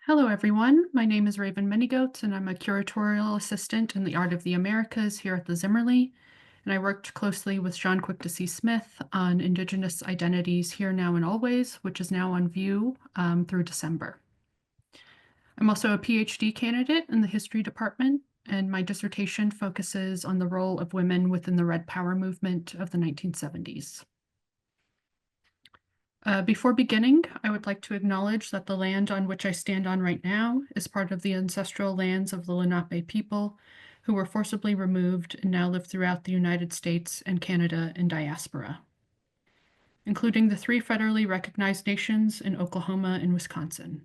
Hello, everyone. My name is Raven Manygoats, and I'm a curatorial assistant in the Art of the Americas here at the Zimmerli. And I worked closely with Jean Quick-to-See Smith on Indigenous Identities Here, Now, and Always, which is now on view through December. I'm also a PhD candidate in the history department, and my dissertation focuses on the role of women within the Red Power movement of the 1970s. Before beginning, I would like to acknowledge that the land on which I stand on right now is part of the ancestral lands of the Lenape people, who were forcibly removed and now live throughout the United States and Canada in diaspora, including the 3 federally recognized nations in Oklahoma and Wisconsin.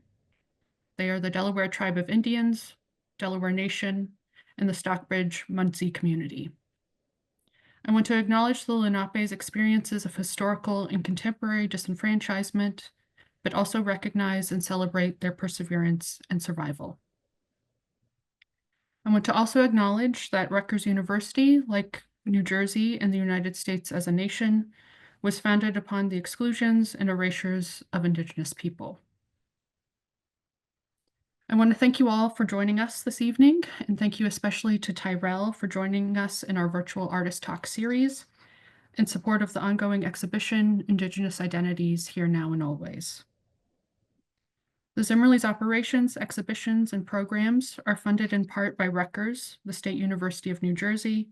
They are the Delaware Tribe of Indians, Delaware Nation, and the Stockbridge Munsee community. I want to acknowledge the Lenape's experiences of historical and contemporary disenfranchisement, but also recognize and celebrate their perseverance and survival. I want to also acknowledge that Rutgers University, like New Jersey and the United States as a nation, was founded upon the exclusions and erasures of Indigenous people. I want to thank you all for joining us this evening, and thank you especially to Tyrrell for joining us in our virtual artist talk series in support of the ongoing exhibition, Indigenous Identities Here, Now, and Always. The Zimmerli's operations, exhibitions, and programs are funded in part by Rutgers, the State University of New Jersey,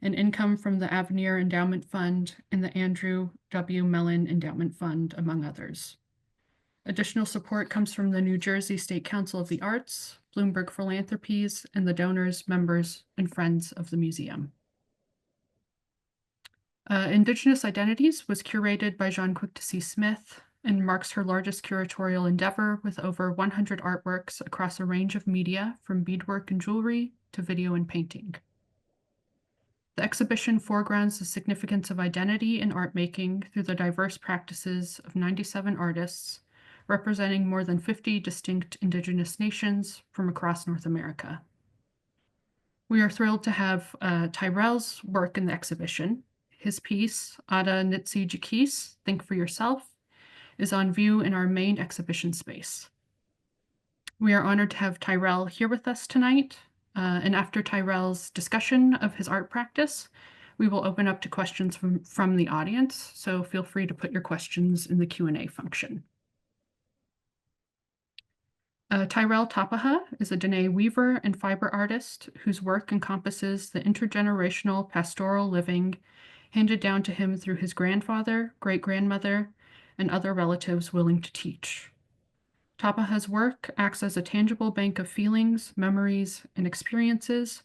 and income from the Avenir Endowment Fund and the Andrew W. Mellon Endowment Fund, among others. Additional support comes from the New Jersey State Council of the Arts, Bloomberg Philanthropies, and the donors, members, and friends of the museum. Indigenous Identities was curated by Jean Quick-to-See Smith and marks her largest curatorial endeavor with over 100 artworks across a range of media, from beadwork and jewelry to video and painting. The exhibition foregrounds the significance of identity in art making through the diverse practices of 97 artists, representing more than 50 distinct Indigenous nations from across North America. We are thrilled to have Tyrrell's work in the exhibition. His piece, Adá Nítsíjíkees, Think for Yourself, is on view in our main exhibition space. We are honored to have Tyrrell here with us tonight, and after Tyrrell's discussion of his art practice, we will open up to questions from the audience, so feel free to put your questions in the Q&A function. Tyrrell Tapaha is a Diné weaver and fiber artist whose work encompasses the intergenerational pastoral living handed down to him through his grandfather, great-grandmother, and other relatives willing to teach. Tapaha's work acts as a tangible bank of feelings, memories, and experiences,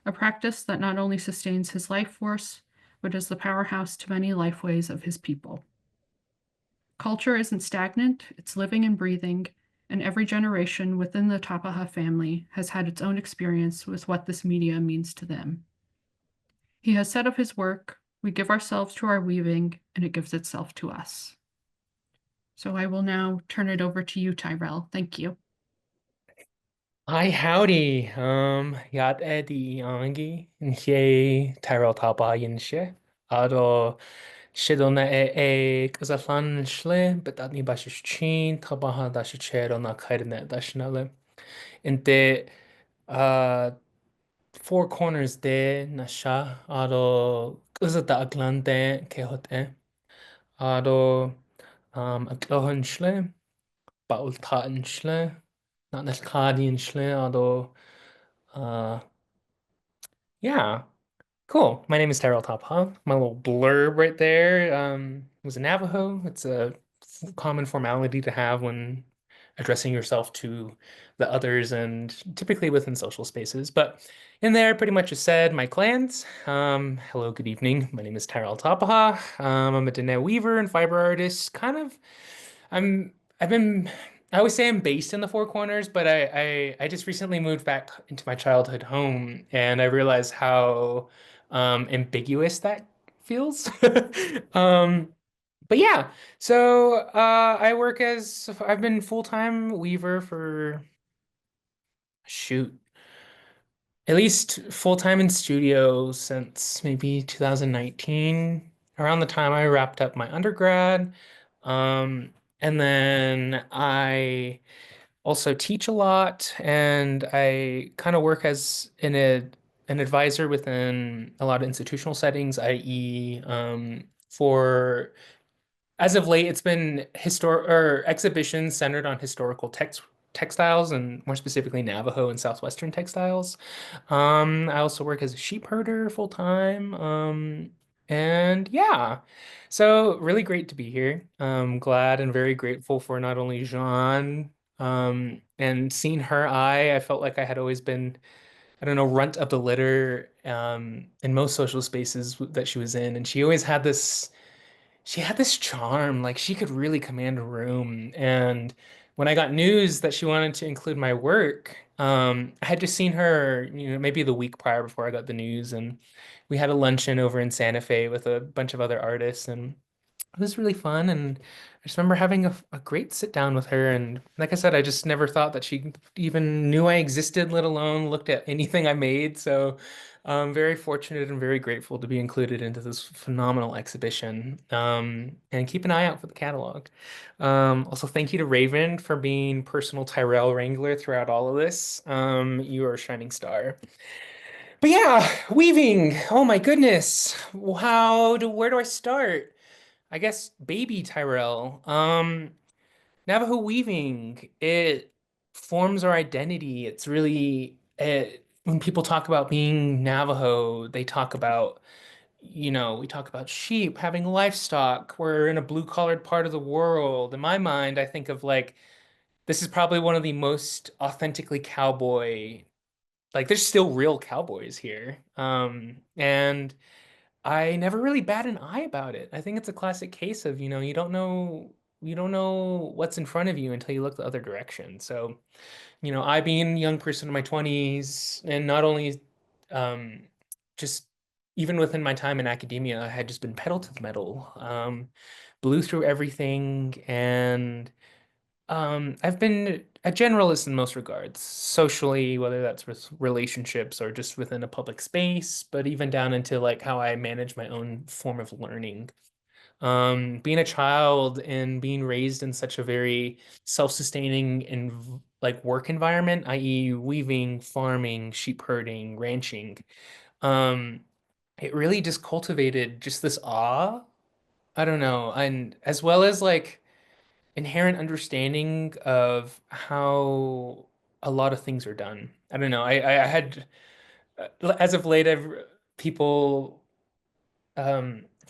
a practice that not only sustains his life force, but is the powerhouse to many lifeways of his people. Culture isn't stagnant, it's living and breathing, and every generation within the Tapaha family has had its own experience with what this media means to them. He has said of his work, "We give ourselves to our weaving, and it gives itself to us." So I will now turn it over to you, Tyrrell. Thank you. Hi, howdy. Yat Eddie Angi, Nye Tyrrell Tapaha Yinshe. Ado Shidona Kazafan Shle, but that ni bashish chin, Tabaha Dashicero na Kairnet Dashnale. Inte uh 4 corners de Nasha, Ado Kazata Aglante, Kehote. Ado Aklohan Shle, Baultan Shle. Not necessarily although yeah, cool. My name is Tyrrell Tapaha. My little blurb right there was a Navajo. It's a common formality to have when addressing yourself to the others and typically within social spaces. But in there, pretty much just said my clans. Hello, good evening. My name is Tyrrell Tapaha. I'm a Diné weaver and fiber artist. I've been I always say I'm based in the Four Corners, but I just recently moved back into my childhood home and I realized how ambiguous that feels. Um, but yeah, so I've been full-time weaver for shoot, at least full-time in studio since maybe 2019, around the time I wrapped up my undergrad. And then I also teach a lot, and I kind of work as an advisor within a lot of institutional settings, i.e., for as of late, it's been histor or exhibitions centered on historical textiles and more specifically Navajo and Southwestern textiles. I also work as a sheep herder full time. And yeah, so really great to be here. Glad and very grateful for not only Jean, and seeing her eye, I felt like I had always been, I don't know, runt of the litter, in most social spaces that she was in. And she had this charm, like she could really command a room. And when I got news that she wanted to include my work, I had just seen her, maybe the week prior before I got the news, and we had a luncheon over in Santa Fe with a bunch of other artists, and it was really fun. And I just remember having a great sit down with her. And like I said, I just never thought that she even knew I existed, let alone looked at anything I made. So I'm very fortunate and very grateful to be included into this phenomenal exhibition. And keep an eye out for the catalog. Also, thank you to Raven for being personal Tyrrell Wrangler throughout all of this. You are a shining star. But yeah, weaving. Oh my goodness. Where do I start? I guess baby Tyrell. Navajo weaving, it forms our identity. It's really when people talk about being Navajo, they talk about, we talk about sheep, having livestock. We're in a blue-collared part of the world. In my mind, I think of like this is probably one of the most authentically cowboy, like there's still real cowboys here. And I never really bat an eye about it. I think it's a classic case of, you don't know what's in front of you until you look the other direction. So, I being a young person in my 20s, and not only um just even within my time in academia, I had just been pedal to the metal. Blew through everything, and I've been a generalist in most regards, socially, whether that's with relationships or just within a public space, but even down into like how I manage my own form of learning. Being a child and being raised in such a very self-sustaining and like work environment, i.e., weaving, farming, sheep herding, ranching, um, it really just cultivated just this awe. I don't know, and as well as like inherent understanding of how a lot of things are done. I don't know. I had as of late, people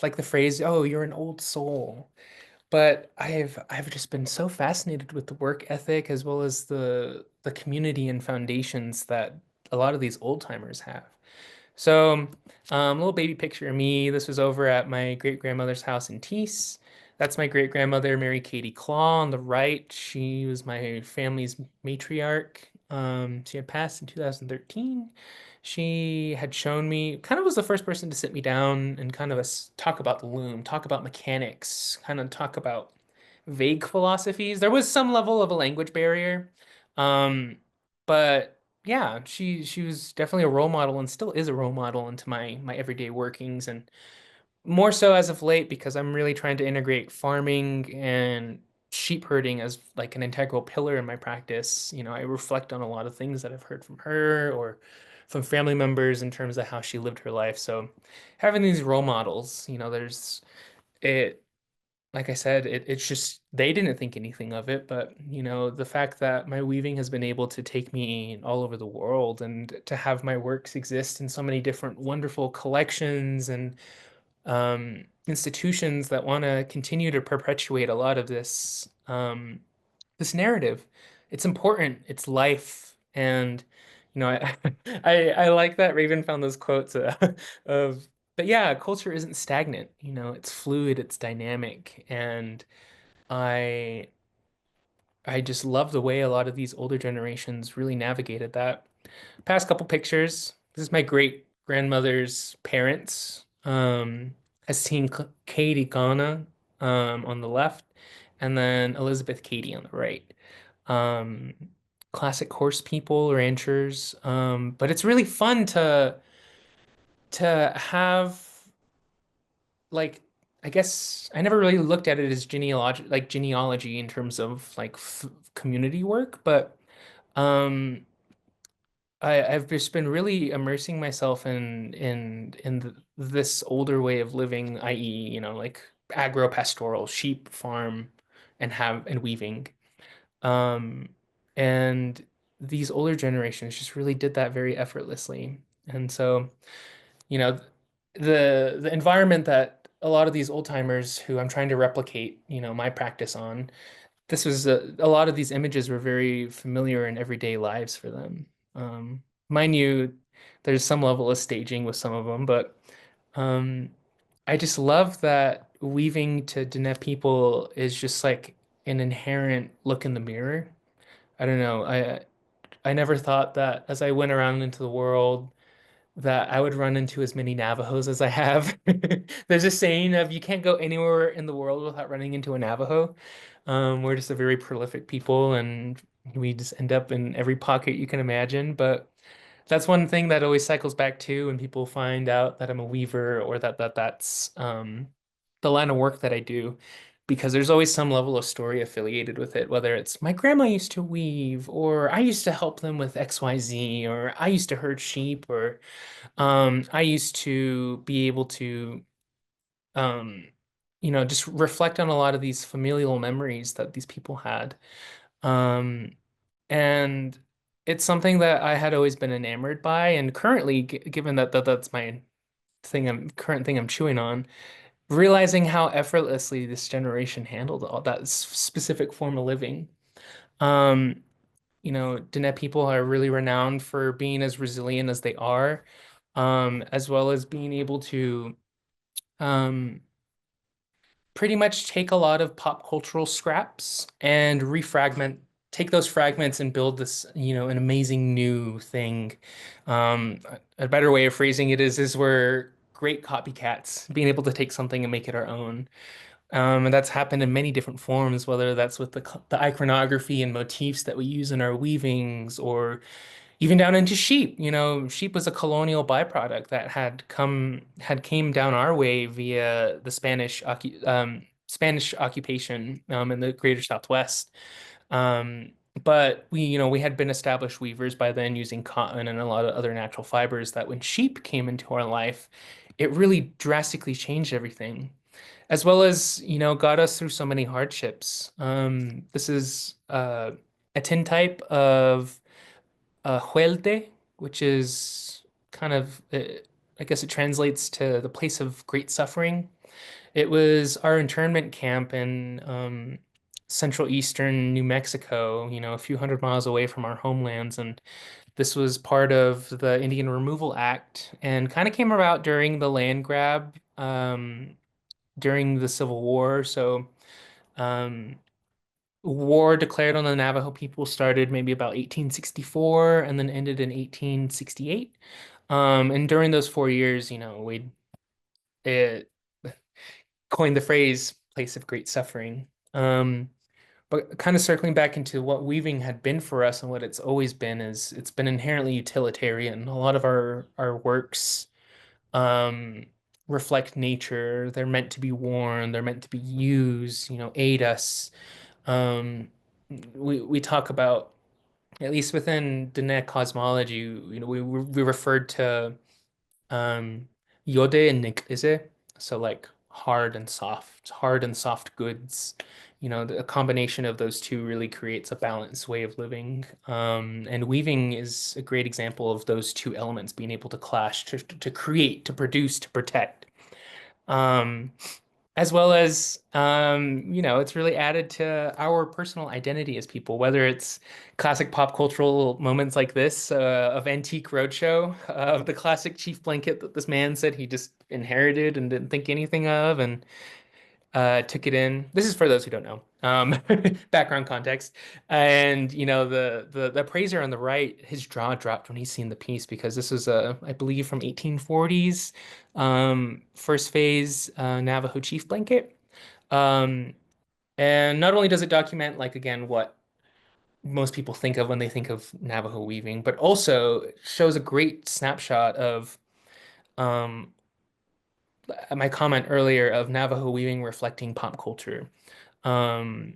like the phrase, "Oh, you're an old soul." But I've just been so fascinated with the work ethic as well as the community and foundations that a lot of these old timers have. So, little baby picture of me. This was over at my great grandmother's house in Tees. That's my great grandmother, Mary Katie Claw, on the right. She was my family's matriarch. She had passed in 2013. She had shown me, kind of was the first person to sit me down and kind of talk about the loom, talk about mechanics, kind of talk about vague philosophies. There was some level of a language barrier. Um, but yeah, she was definitely a role model and still is a role model into my everyday workings, and more so as of late because I'm really trying to integrate farming and sheep herding as like an integral pillar in my practice. I reflect on a lot of things that I've heard from her or from family members in terms of how she lived her life. So having these role models, there's it like I said, it's just they didn't think anything of it, but the fact that my weaving has been able to take me all over the world and to have my works exist in so many different wonderful collections and institutions that want to continue to perpetuate a lot of this narrative. It's important. It's life, and I like that Raven found those quotes of. But yeah, culture isn't stagnant. It's fluid. It's dynamic, and I I just love the way a lot of these older generations really navigated that. Past couple pictures. This is my great grandmother's parents. Has seen Katie Ghana on the left, and then Elizabeth Cady on the right. Um, Classic horse people, ranchers. But it's really fun to have like I guess I never really looked at it as genealogy in terms of like f community work, but um, I've just been really immersing myself in this older way of living, i.e., like agro-pastoral, sheep farm, and weaving. Um, and these older generations just really did that very effortlessly. And so, you know, the environment that a lot of these old timers who I'm trying to replicate, my practice on, this was a lot of these images were very familiar in everyday lives for them. Mind you, there's some level of staging with some of them, but um, I just love that weaving to Diné people is just like an inherent look in the mirror. I don't know. I never thought that as I went around into the world that I would run into as many Navajos as I have. There's a saying of you can't go anywhere in the world without running into a Navajo. We're just a very prolific people and we just end up in every pocket you can imagine. But that's one thing that always cycles back to when people find out that I'm a weaver or that's the line of work that I do. Because there's always some level of story affiliated with it, whether it's my grandma used to weave, or I used to help them with XYZ, or I used to herd sheep, or I used to be able to, um, just reflect on a lot of these familial memories that these people had. Um, and it's something that I had always been enamored by. And currently, given that that's my current thing I'm chewing on, realizing how effortlessly this generation handled all that specific form of living. Um, Diné people are really renowned for being as resilient as they are, as well as being able to um, pretty much take a lot of pop cultural scraps and take those fragments and build this, an amazing new thing. A better way of phrasing it is we're great copycats, being able to take something and make it our own. And that's happened in many different forms, whether that's with the iconography and motifs that we use in our weavings, or even down into sheep. Sheep was a colonial byproduct that had came down our way via the Spanish occupation in the Greater Southwest. Um, but we had been established weavers by then using cotton and a lot of other natural fibers that when sheep came into our life, it really drastically changed everything, as well as, got us through so many hardships. This is a tintype of Huelte, which is kind of, I guess it translates to the place of great suffering. It was our internment camp in central eastern New Mexico, a few hundred miles away from our homelands. And this was part of the Indian Removal Act and kind of came about during the land grab during the Civil War. So, um, war declared on the Navajo people started maybe about 1864 and then ended in 1868. And during those 4 years, we it coined the phrase place of great suffering. But kind of circling back into what weaving had been for us and what it's always been is it's been inherently utilitarian. A lot of our works um, reflect nature. They're meant to be worn. They're meant to be used, aid us. Um, we talk about, at least within Diné cosmology, we referred to um, Yode and Nikise, so like hard and soft goods. A combination of those two really creates a balanced way of living. And weaving is a great example of those two elements being able to clash to create, to produce, to protect. Um, as well as it's really added to our personal identity as people, whether it's classic pop cultural moments like this of Antique Roadshow, of the classic chief blanket that this man said he just inherited and didn't think anything of, and took it in. This is for those who don't know. Background context. And the appraiser on the right, his jaw dropped when he seen the piece because this was I believe from 1840s, first phase Navajo chief blanket. Um, and not only does it document, like, again, what most people think of when they think of Navajo weaving, but also shows a great snapshot of um, my comment earlier of Navajo weaving reflecting pop culture. Um,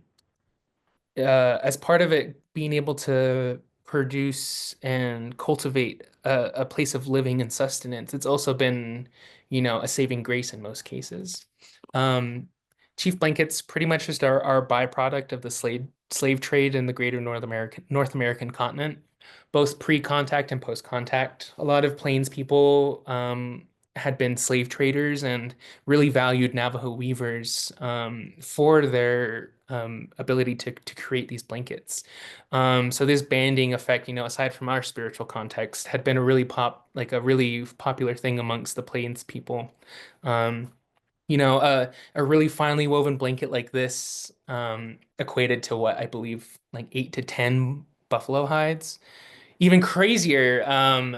as part of it being able to produce and cultivate a place of living and sustenance, it's also been, a saving grace in most cases. Um, Chief blankets pretty much just are a byproduct of the slave trade in the greater North American continent, both pre-contact and post-contact. A lot of Plains people had been slave traders and really valued Navajo weavers for their ability to create these blankets. So this banding effect, aside from our spiritual context, had been a really popular thing amongst the Plains people. Um, a really finely woven blanket like this equated to what I believe like 8 to 10 buffalo hides. Even crazier,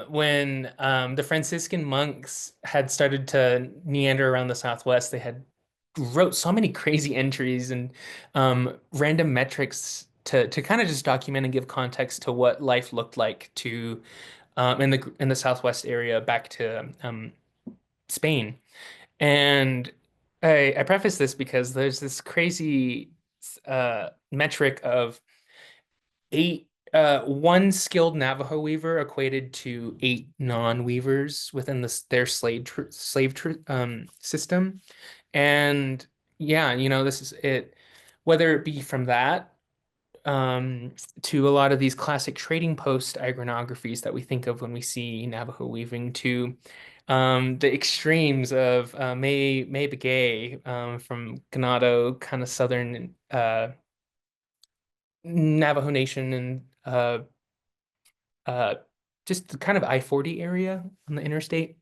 when the Franciscan monks had started to meander around the Southwest, they had wrote so many crazy entries and random metrics to kind of just document and give context to what life looked like to in the Southwest area back to Spain. And I preface this because there's this crazy metric of one skilled Navajo weaver equated to 8 non-weavers within their system. And yeah, this is it. Whether it be from that um, to a lot of these classic trading post iconographies that we think of when we see Navajo weaving, to the extremes of May Begay from Ganado, kind of southern Navajo Nation, and uh, just the kind of I-40 area on the interstate.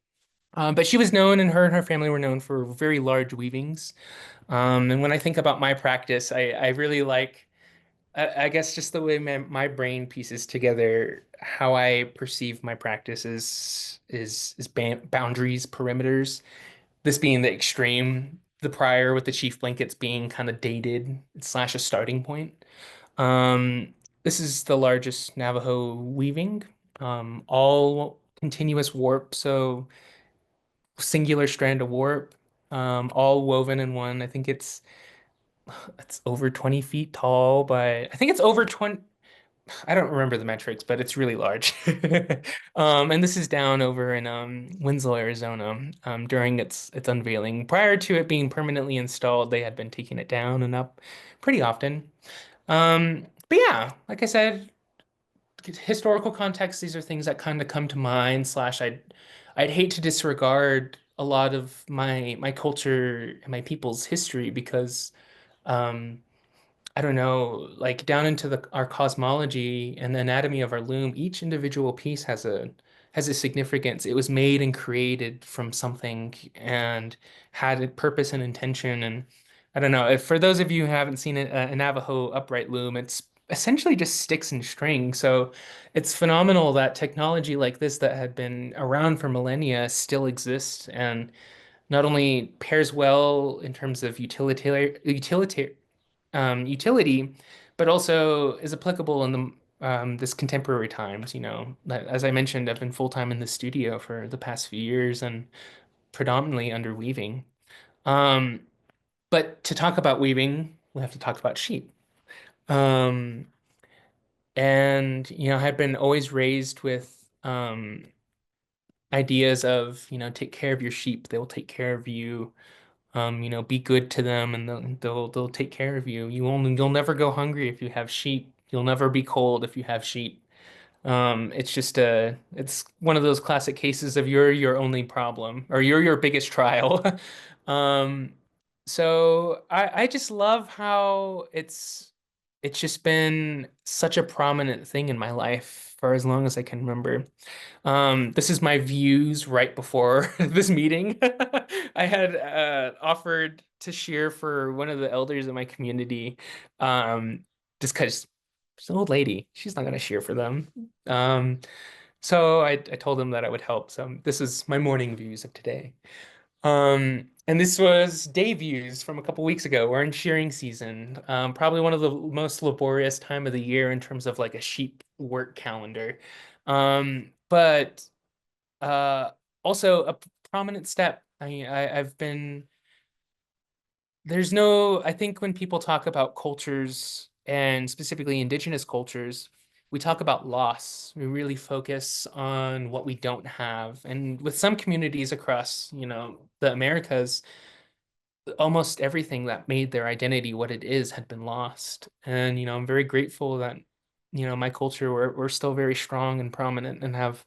But she was known, and her family were known for very large weavings. And when I think about my practice, I really like, I guess, just the way my brain pieces together how I perceive my practice is boundaries, perimeters. This being the extreme, the prior with the chief blankets being kind of dated slash a starting point. This is the largest Navajo weaving, all continuous warp, so singular strand of warp, all woven in one. I think it's over 20 feet tall, but I think it's over 20. I don't remember the metrics, but it's really large. And this is down over in Winslow, Arizona, during its unveiling. Prior to it being permanently installed, they had been taking it down and up pretty often. But yeah, like I said, historical context, these are things that kind of come to mind, slash I'd hate to disregard a lot of my culture and my people's history because um I don't know, like down into our cosmology and the anatomy of our loom, each individual piece has a significance. It was made and created from something and had a purpose and intention. And I don't know, for those of you who haven't seen a Navajo upright loom, it's essentially just sticks and string. So it's phenomenal that technology like this that had been around for millennia still exists and not only pairs well in terms of utility, but also is applicable in the this contemporary times. As I mentioned, I've been full time in the studio for the past few years and predominantly under weaving. Um, but to talk about weaving, we have to talk about sheep. Um, and I've been always raised with ideas of take care of your sheep; they will take care of you. Be good to them and they'll take care of you. You'll never go hungry if you have sheep. You'll never be cold if you have sheep. It's one of those classic cases of you're your only problem or you're your biggest trial. Um, so I just love how it's just been such a prominent thing in my life for as long as I can remember. This is my views right before this meeting. I had offered to shear for one of the elders in my community, um, just because she's an old lady. She's not gonna shear for them. So I told him that I would help. So this is my morning views of today. And this was day views from a couple weeks ago. We're in shearing season. Probably one of the most laborious time of the year in terms of like a sheep work calendar. But uh, also a prominent step I've been there's no, I think when people talk about cultures and specifically indigenous cultures, we talk about loss. We really focus on what we don't have. And with some communities across, the Americas, almost everything that made their identity what it is had been lost. And, I'm very grateful that, my culture, we're still very strong and prominent and have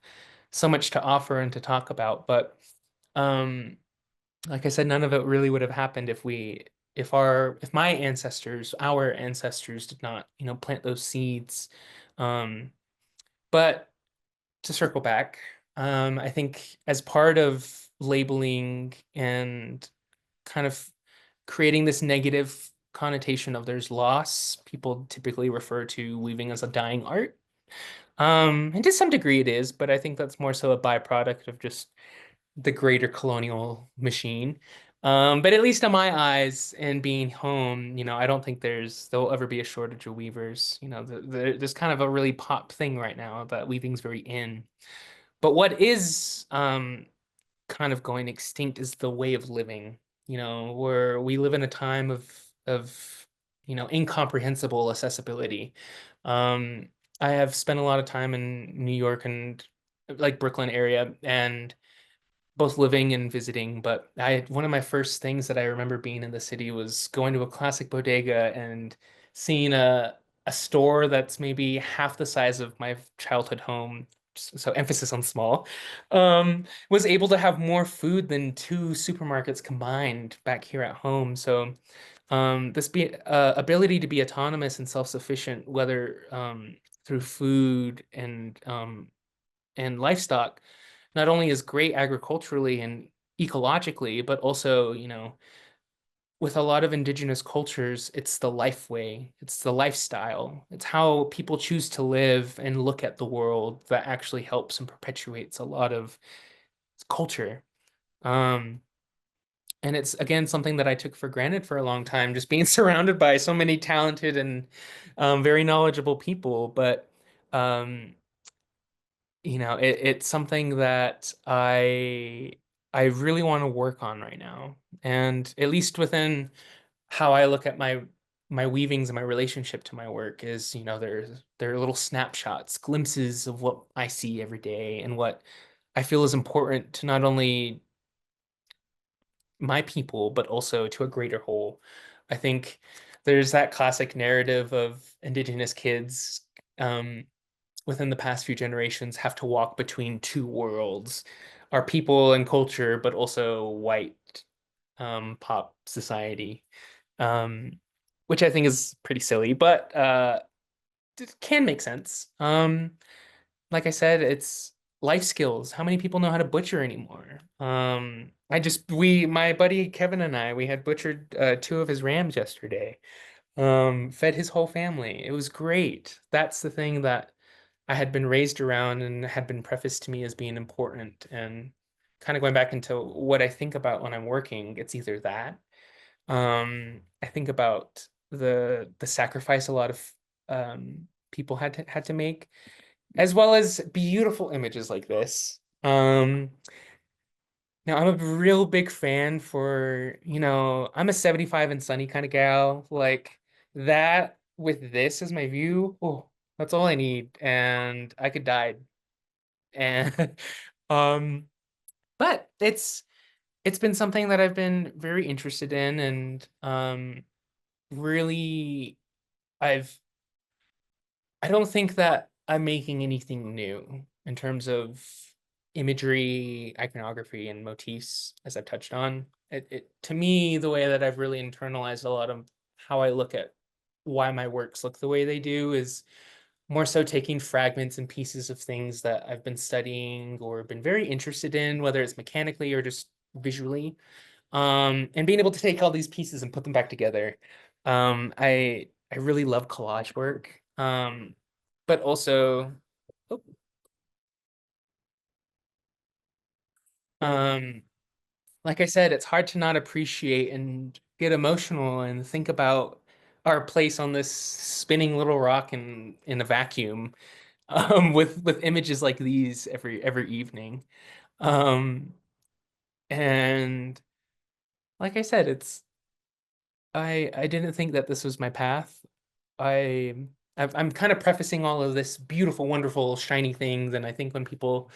so much to offer and to talk about. But, um, like I said, none of it really would have happened if my ancestors, our ancestors did not, plant those seeds. Um, but to circle back, I think as part of labeling and kind of creating this negative connotation of there's loss, people typically refer to weaving as a dying art. And to some degree it is, but I think that's more so a byproduct of just the greater colonial machine. But at least in my eyes and being home, I don't think there'll ever be a shortage of weavers. There's kind of a really pop thing right now that weaving's very in. But what is kind of going extinct is the way of living, where we live in a time of incomprehensible accessibility. Um, I have spent a lot of time in New York and like Brooklyn area and both living and visiting, but one of my first things that I remember being in the city was going to a classic bodega and seeing a store that's maybe half the size of my childhood home. So emphasis on small, was able to have more food than two supermarkets combined back here at home. So this ability to be autonomous and self-sufficient, whether through food and livestock, not only is great agriculturally and ecologically, but also, with a lot of indigenous cultures, it's the life way, it's the lifestyle, it's how people choose to live and look at the world that actually helps and perpetuates a lot of culture. Um, and it's again something that I took for granted for a long time, just being surrounded by so many talented and very knowledgeable people. But um, it's something that I really want to work on right now. And at least within how I look at my weavings and my relationship to my work is, there are little snapshots, glimpses of what I see every day and what I feel is important to not only my people, but also to a greater whole. I think there's that classic narrative of indigenous kids um, within the past few generations have to walk between two worlds, our people and culture, but also white pop society, um, which I think is pretty silly, but it can make sense. Like I said, it's life skills. How many people know how to butcher anymore? My buddy Kevin and I, we had butchered two of his rams yesterday. Fed his whole family. It was great. That's the thing that I had been raised around and had been prefaced to me as being important. And kind of going back into what I think about when I'm working, it's either that. I think about the sacrifice a lot of people had to make, as well as beautiful images like this. Now I'm a real big fan for, I'm a 75 and sunny kind of gal. Like that with this as my view, oh, that's all I need. And I could die. And um, but it's been something that I've been very interested in and really I've I don't think that I'm making anything new in terms of imagery, iconography, and motifs, as I've touched on. To me, the way that I've really internalized a lot of how I look at why my works look the way they do is more so taking fragments and pieces of things that I've been studying or been very interested in, whether it's mechanically or just visually, and being able to take all these pieces and put them back together. I really love collage work, but also, oh, um, like I said, it's hard to not appreciate and get emotional and think about our place on this spinning little rock in a vacuum, with images like these every evening. Um, And like I said, I didn't think that this was my path. I I'm kind of prefacing all of this beautiful, wonderful, shiny things, and I think when people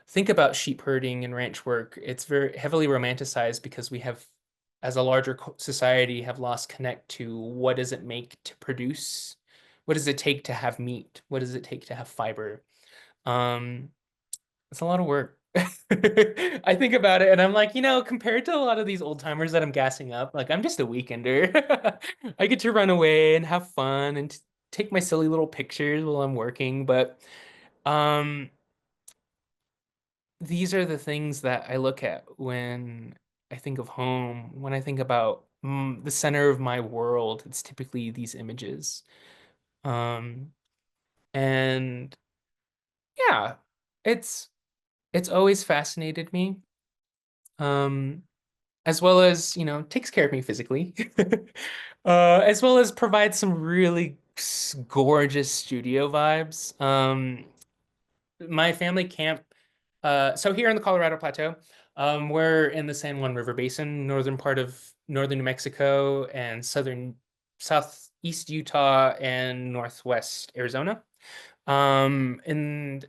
think about sheep herding and ranch work, it's very heavily romanticized because we have, as a larger society, have lost connect to what does it make to produce? What does it take to have meat? What does it take to have fiber? Um, it's a lot of work. I think about it and I'm like, compared to a lot of these old timers that I'm gassing up, like I'm just a weekender. I get to run away and have fun and take my silly little pictures while I'm working, but um these are the things that I look at when I think of home, when I think about the center of my world. It's typically these images. Um and yeah, it's it's always fascinated me. Um as well as, takes care of me physically, as well as provides some really gorgeous studio vibes. My family camp, so here in the Colorado Plateau, we're in the San Juan River Basin, northern part of northern New Mexico and southeast Utah and northwest Arizona. And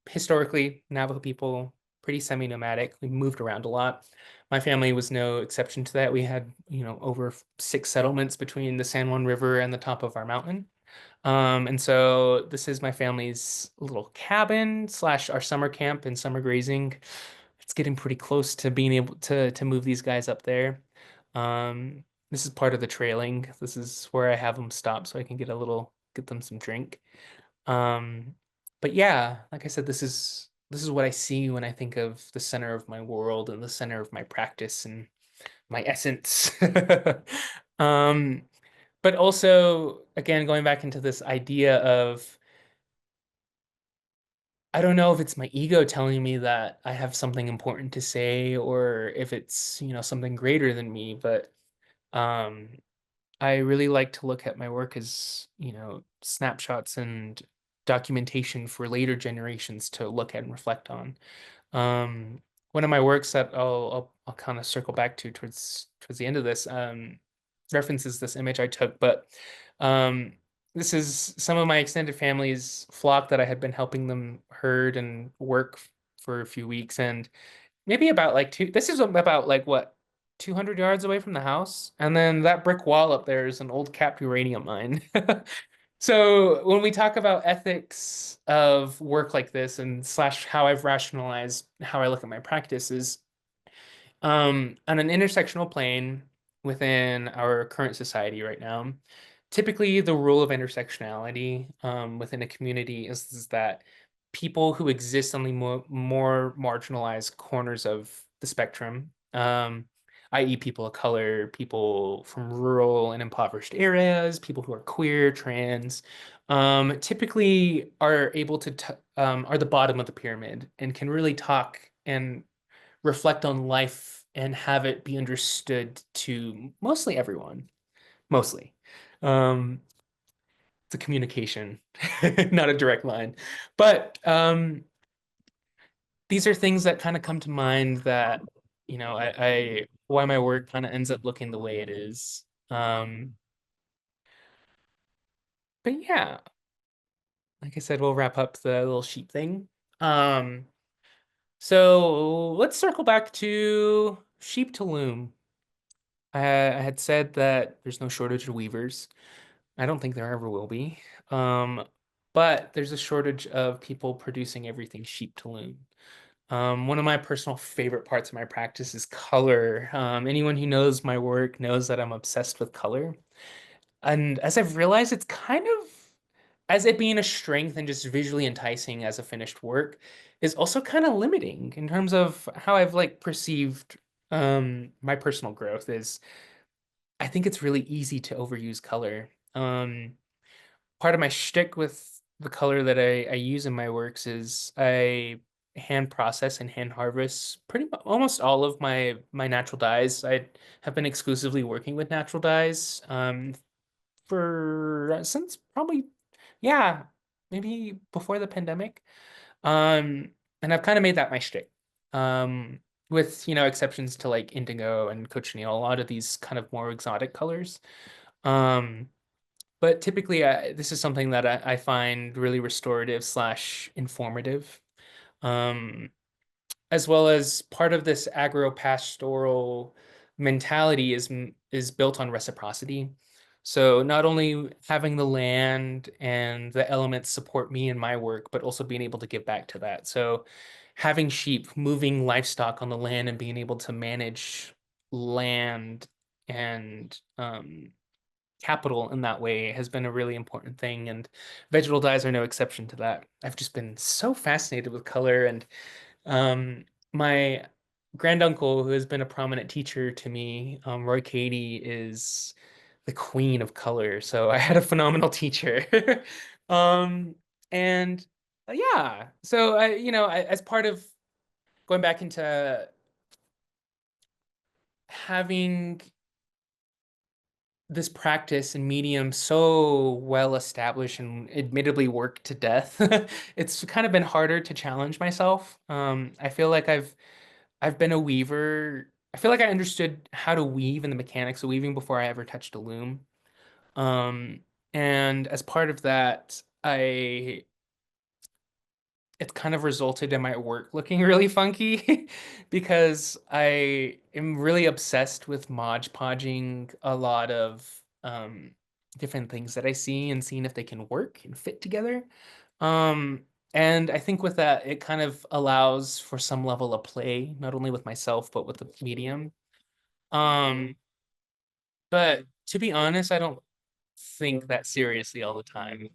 historically, Navajo people, pretty semi-nomadic. We moved around a lot. My family was no exception to that. We had, over 6 settlements between the San Juan River and the top of our mountain. And so this is my family's little cabin slash our summer camp and summer grazing. It's getting pretty close to being able to move these guys up there. This is part of the trailing. This is where I have them stop so I can get them some drink. Um, but yeah, like I said, this is what I see when I think of the center of my world and the center of my practice and my essence. Um, but also, again, going back into this idea of I don't know if it's my ego telling me that I have something important to say or if it's, something greater than me, but um I really like to look at my work as, snapshots and documentation for later generations to look at and reflect on. Um, One of my works that I'll kind of circle back to towards the end of this references this image I took, but um, this is some of my extended family's flock that I had been helping them herd and work for a few weeks, and maybe about like two. This is about like what 200 yards away from the house, and then that brick wall up there is an old capped uranium mine. So when we talk about ethics of work like this and slash how I've rationalized how I look at my practices, on an intersectional plane within our current society right now, typically the rule of intersectionality within a community is that people who exist on the more marginalized corners of the spectrum, i.e., people of color, people from rural and impoverished areas, people who are queer, trans, typically are able to are the bottom of the pyramid and can really talk and reflect on life and have it be understood to mostly everyone. Mostly. Um, it's a communication, not a direct line. But these are things that kind of come to mind that, why my work kind of ends up looking the way it is. But yeah, like I said, we'll wrap up the little sheep thing. Um, so let's circle back to sheep to loom. I had said that there's no shortage of weavers. I don't think there ever will be. Um, but there's a shortage of people producing everything sheep to loom. One of my personal favorite parts of my practice is color. Anyone who knows my work knows that I'm obsessed with color. And as I've realized, it's kind of, as it being a strength and just visually enticing as a finished work, is also kind of limiting in terms of how I've like perceived my personal growth is I think it's really easy to overuse color. Part of my shtick with the color that I use in my works is I hand process and hand harvest pretty much almost all of my natural dyes. I have been exclusively working with natural dyes for since probably yeah, maybe before the pandemic. Um, and I've kind of made that my shtick. Um, with, exceptions to like indigo and cochineal, a lot of these kind of more exotic colors. Um, but typically, this is something that I find really restorative slash informative. Um, as well as part of this agro-pastoral mentality is built on reciprocity. So not only having the land and the elements support me in my work, but also being able to give back to that. So having sheep, moving livestock on the land and being able to manage land and capital in that way has been a really important thing. And vegetal dyes are no exception to that. I've just been so fascinated with color and um, my granduncle, who has been a prominent teacher to me, Roy Cady, is the queen of color. So I had a phenomenal teacher. Um, and yeah, so as part of going back into having this practice and medium so well established and admittedly worked to death, it's kind of been harder to challenge myself. I feel like I've been a weaver. I feel like I understood how to weave and the mechanics of weaving before I ever touched a loom. Um, and as part of that, it's kind of resulted in my work looking really funky because I am really obsessed with Mod Podging a lot of different things that I see and seeing if they can work and fit together. Um, and I think with that, it kind of allows for some level of play, not only with myself, but with the medium. Um, but to be honest, I don't think that seriously all the time.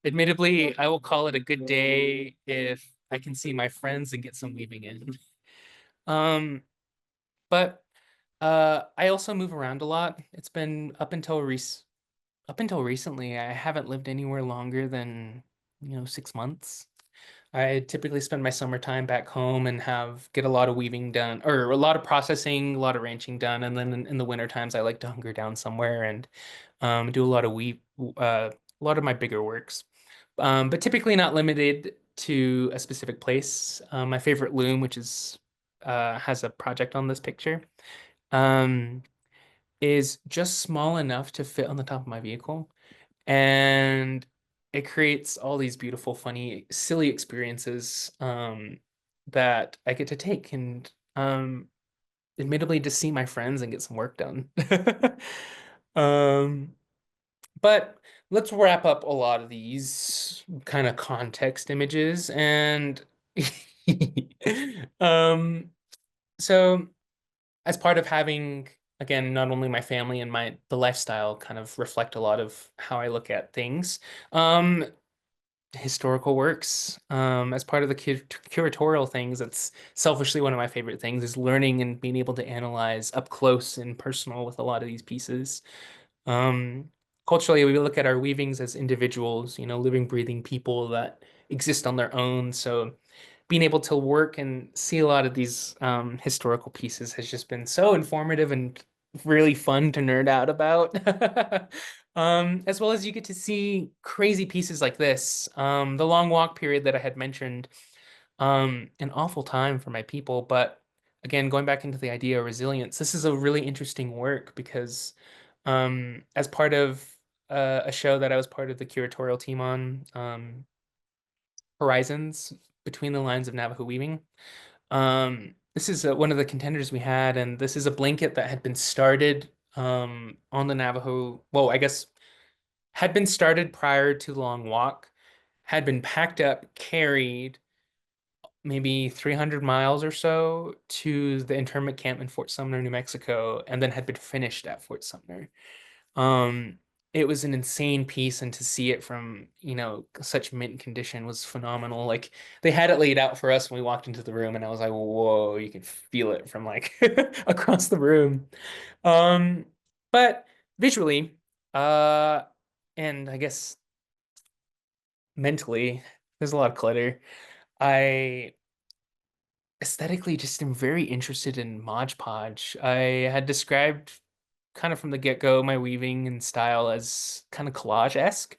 Admittedly, I will call it a good day if I can see my friends and get some weaving in. Um, but I also move around a lot. It's been up until recently, I haven't lived anywhere longer than, 6 months. I typically spend my summertime back home and get a lot of weaving done, or a lot of processing, a lot of ranching done, and then in the winter times I like to hunker down somewhere and do a lot of a lot of my bigger works. But typically not limited to a specific place. My favorite loom, which is has a project on this picture, um, is just small enough to fit on the top of my vehicle. And it creates all these beautiful, funny, silly experiences that I get to take and admittedly to see my friends and get some work done. Um, but let's wrap up a lot of these kind of context images and um, so as part of having again not only my family and the lifestyle kind of reflect a lot of how I look at things. Um, Historical works as part of the curatorial things, that's selfishly one of my favorite things is learning and being able to analyze up close and personal with a lot of these pieces. um, Culturally, we look at our weavings as individuals, living breathing people that exist on their own. So being able to work and see a lot of these historical pieces has just been so informative and really fun to nerd out about. As well as you get to see crazy pieces like this. The long walk period that I had mentioned, an awful time for my people. But again, going back into the idea of resilience, this is a really interesting work because as part of a show that I was part of the curatorial team on, Horizons Between the Lines of Navajo Weaving. This is one of the contenders we had, and this is a blanket that had been started on the Navajo. Well, I guess had been started prior to the long walk, had been packed up, carried maybe 300 miles or so to the internment camp in Fort Sumner, New Mexico, and then had been finished at Fort Sumner. Um, it was an insane piece, and to see it from, such mint condition was phenomenal. Like they had it laid out for us when we walked into the room, and I was like, whoa, you can feel it from like across the room. Um, but visually, uh, and I guess mentally, there's a lot of clutter. I aesthetically just am very interested in Mod Podge. I had described kind of from the get-go my weaving and style as kind of collage-esque.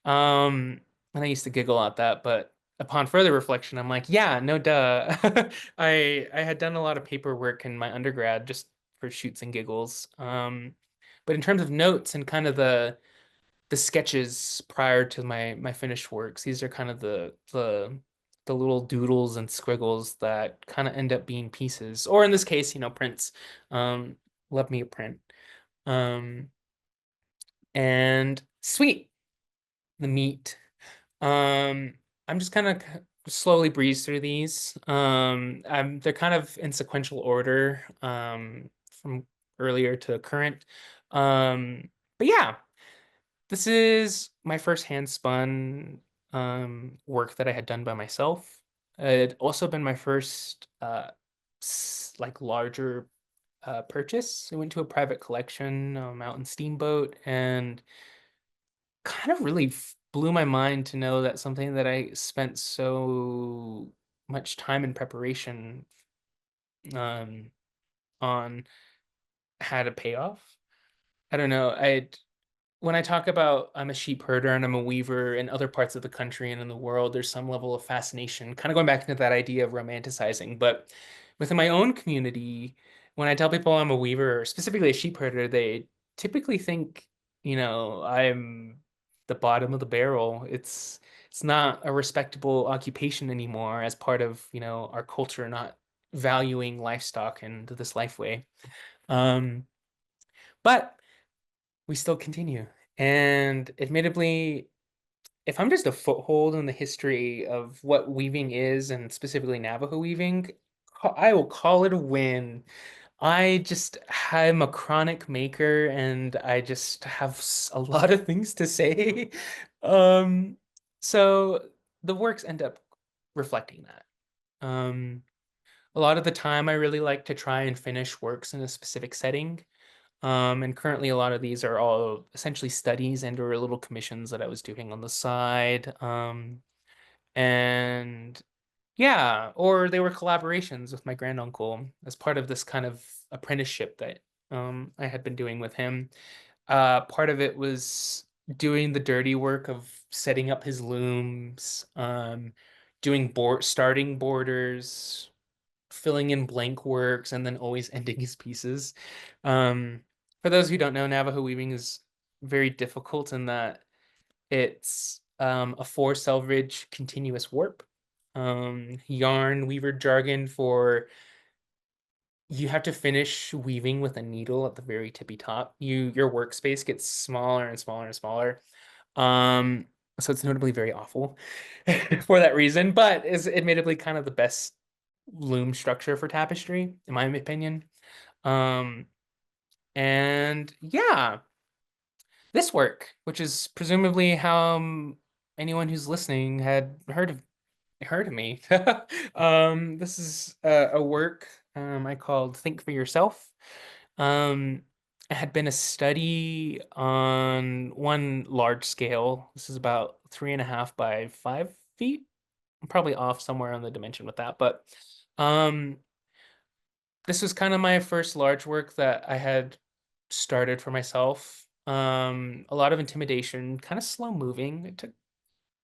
And I used to giggle at that, but upon further reflection, I'm like, yeah, no duh. I had done a lot of paperwork in my undergrad just for shoots and giggles. But in terms of notes and kind of the sketches prior to my finished works, these are kind of the little doodles and squiggles that kind of end up being pieces, or in this case, prints. Um, Love me a print. Um, and sweet, the meat. Um, I'm just kind of slowly breeze through these. They're kind of in sequential order, from earlier to current. But yeah, this is my first hand spun work that I had done by myself. It had also been my first like larger purchase. I went to a private collection out in Steamboat, and kind of really blew my mind to know that something that I spent so much time in preparation um, on had a payoff. I don't know. When I talk about I'm a sheep herder and I'm a weaver in other parts of the country and in the world, there's some level of fascination, kind of going back into that idea of romanticizing. But within my own community, when I tell people I'm a weaver, or specifically a sheep herder, they typically think, I'm the bottom of the barrel. It's not a respectable occupation anymore as part of, our culture not valuing livestock and this life way. Um, but we still continue. And admittedly, if I'm just a foothold in the history of what weaving is, and specifically Navajo weaving, I will call it a win. I'm a chronic maker and I just have a lot of things to say. Um, so the works end up reflecting that. Um, a lot of the time, I really like to try and finish works in a specific setting. And currently a lot of these are all essentially studies and or little commissions that I was doing on the side. And yeah, or they were collaborations with my granduncle as part of this kind of apprenticeship that I had been doing with him. Part of it was doing the dirty work of setting up his looms, doing starting borders, filling in blank works, and then always ending his pieces. Um, for those who don't know, Navajo weaving is very difficult in that it's a four selvage continuous warp. Yarn weaver jargon for you have to finish weaving with a needle at the very tippy top. Your workspace gets smaller and smaller and smaller. Um, so it's notably very awful for that reason, but is admittedly kind of the best loom structure for tapestry, in my opinion. Um, and yeah, this work, which is presumably how anyone who's listening had heard of me. This is a work I called "Think for Yourself." Um, it had been a study on one large scale. This is about 3.5 by 5 feet. I'm probably off somewhere on the dimension with that, but um, this was kind of my first large work that I had started for myself. A lot of intimidation, kind of slow moving. It took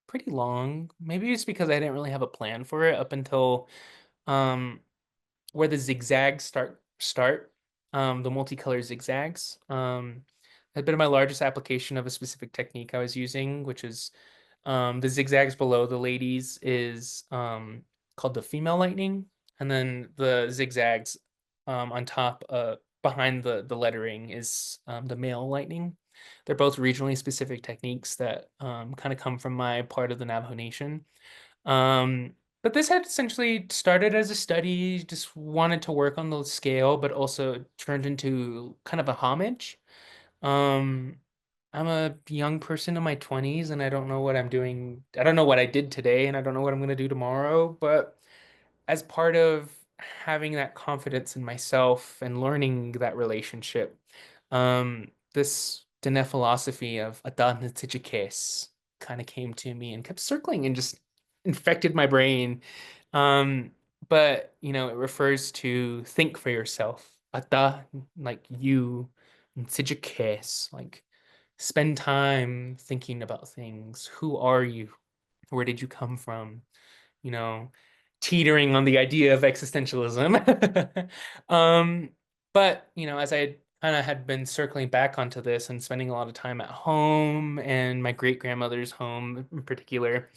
pretty long. Maybe it's because I didn't really have a plan for it up until um where the zigzags start the multicolor zigzags. Had been my largest application of a specific technique I was using, which is the zigzags below the ladies is called the female lightning, and then the zigzags on top behind the lettering is the male lightning. They're both regionally specific techniques that kind of come from my part of the Navajo Nation. But this had essentially started as a study, just wanted to work on the scale, but also turned into kind of a homage. Um, I'm a young person in my 20s and I don't know what I'm doing. I don't know what I did today and I don't know what I'm going to do tomorrow, but as part of having that confidence in myself and learning that relationship, this Diné philosophy of Adá Nítsíjíkees kind of came to me and kept circling and just infected my brain. Um, but it refers to think for yourself. Adá, like you, Nítsíjíkees, like spend time thinking about things. Who are you? Where did you come from? You know, teetering on the idea of existentialism. Um, but, as I kind of had been circling back onto this and spending a lot of time at home and my great grandmother's home in particular,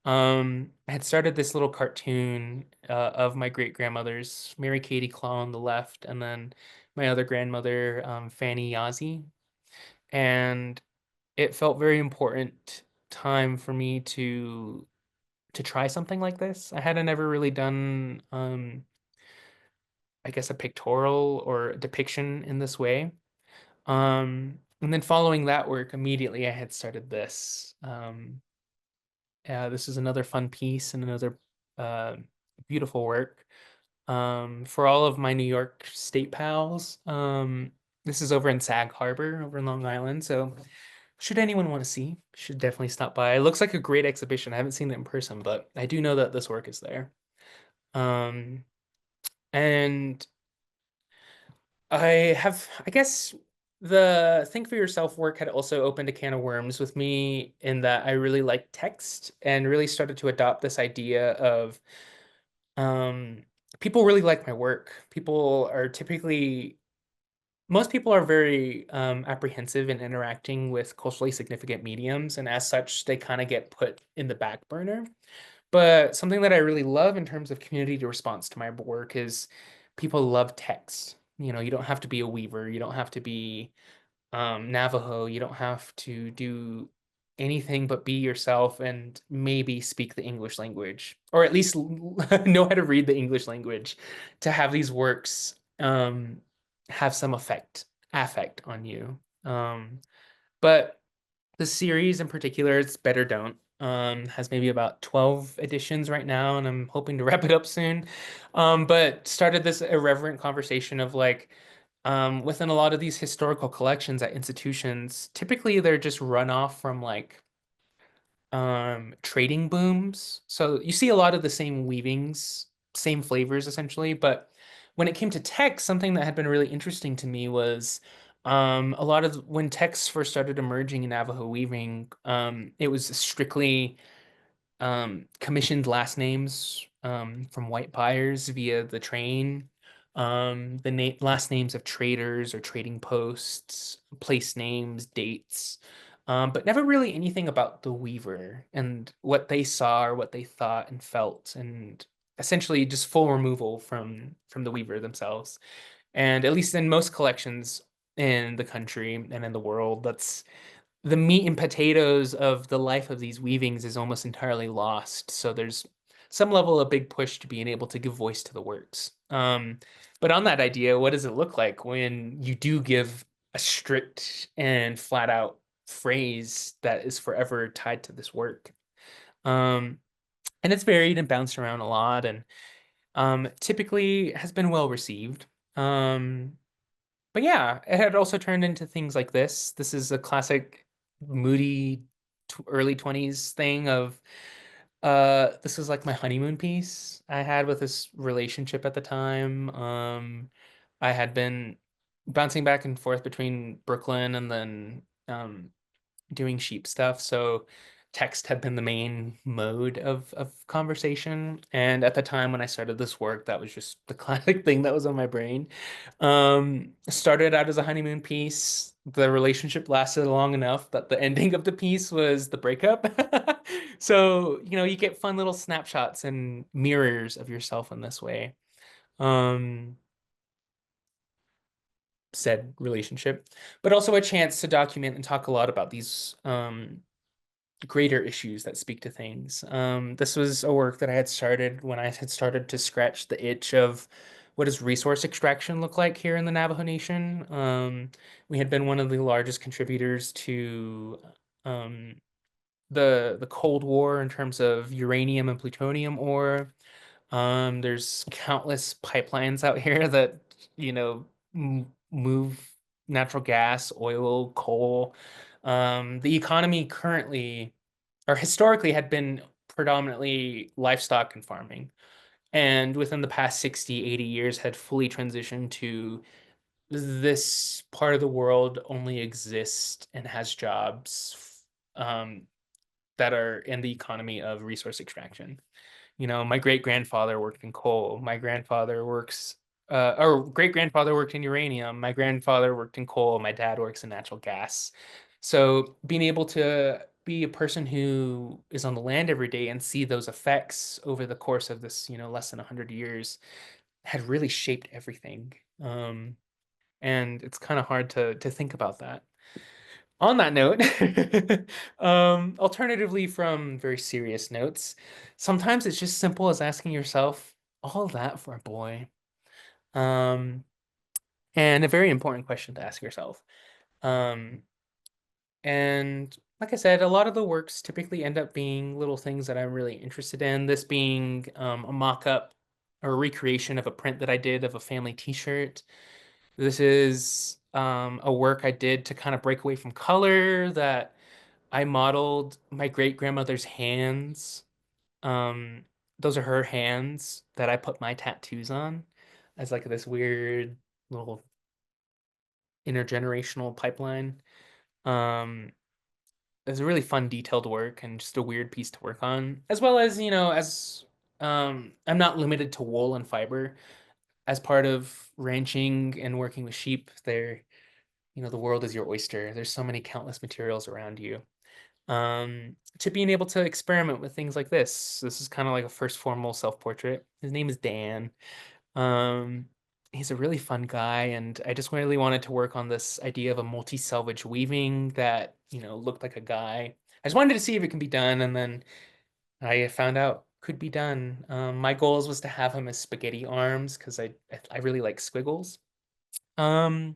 I had started this little cartoon of my great grandmother's, Mary Katie Claw on the left, and then my other grandmother, Fanny Yazzie. And it felt very important time for me to try something like this. I hadn't ever really done, I guess, a pictorial or a depiction in this way. And then following that work, immediately I had started this. Yeah, this is another fun piece and another uh, beautiful work. For all of my New York State pals, this is over in Sag Harbor, over in Long Island. So, should anyone want to see, should definitely stop by. It looks like a great exhibition. I haven't seen it in person, but I do know that this work is there. Um, and I guess the Think for Yourself work had also opened a can of worms with me in that I really like text and really started to adopt this idea of um, people really like my work. Most people are very apprehensive in interacting with culturally significant mediums, and as such, they kind of get put in the back burner. But something that I really love in terms of community response to my work is people love text. You don't have to be a weaver, you don't have to be Navajo, you don't have to do anything but be yourself and maybe speak the English language, or at least know how to read the English language to have these works have some affect on you. But the series in particular, it's Better Don't, has maybe about 12 editions right now, and I'm hoping to wrap it up soon. But started this irreverent conversation of like, within a lot of these historical collections at institutions, typically they're just runoff from like trading booms. So you see a lot of the same weavings, same flavors essentially, but when it came to text, something that had been really interesting to me was a lot of when texts first started emerging in Navajo weaving, it was strictly commissioned last names from white buyers via the train, last names of traders or trading posts, place names, dates, but never really anything about the weaver and what they saw or what they thought and felt, and essentially just full removal from the weaver themselves. And at least in most collections in the country and in the world, that's the meat and potatoes of the life of these weavings is almost entirely lost. So there's some level of big push to being able to give voice to the works. But on that idea, what does it look like when you do give a strict and flat out phrase that is forever tied to this work? Um, and it's varied and bounced around a lot, and typically has been well received. Um, but yeah, it had also turned into things like this. This is a classic moody early 20s thing of this is like my honeymoon piece I had with this relationship at the time. I had been bouncing back and forth between Brooklyn and then doing sheep stuff. So text had been the main mode of conversation. And at the time when I started this work, that was just the classic thing that was on my brain. Started out as a honeymoon piece. The relationship lasted long enough that the ending of the piece was the breakup. So, you get fun little snapshots and mirrors of yourself in this way. Um, Said relationship, but also a chance to document and talk a lot about these greater issues that speak to things. This was a work that I had started when I had started to scratch the itch of what does resource extraction look like here in the Navajo Nation. We had been one of the largest contributors to um, the Cold War in terms of uranium and plutonium ore. There's countless pipelines out here that, move natural gas, oil, coal. The economy currently or historically had been predominantly livestock and farming. And within the past 60, 80 years had fully transitioned to this part of the world only exists and has jobs that are in the economy of resource extraction. My great grandfather worked in coal. My grandfather works, or great grandfather worked in uranium. My grandfather worked in coal. My dad works in natural gas. So being able to be a person who is on the land every day and see those effects over the course of this, less than 100 years had really shaped everything. And it's kind of hard to think about that. On that note, alternatively from very serious notes, sometimes it's just simple as asking yourself, all that for a boy? Um, and a very important question to ask yourself. Um, and like I said, a lot of the works typically end up being little things that I'm really interested in. This being a mock-up or a recreation of a print that I did of a family t-shirt. This is a work I did to kind of break away from color that I modeled my great grandmother's hands. Um, those are her hands that I put my tattoos on as like this weird little intergenerational pipeline. Um, it's a really fun, detailed work and just a weird piece to work on, as well as, as I'm not limited to wool and fiber. As part of ranching and working with sheep, the world is your oyster. There's so many countless materials around you. To being able to experiment with things like this. This is kind of like a first formal self-portrait. His name is Dan. Um, he's a really fun guy, and I just really wanted to work on this idea of a multi-selvage weaving that, looked like a guy. I just wanted to see if it can be done, and then I found out could be done. My goals was to have him as spaghetti arms because I really like squiggles. Um,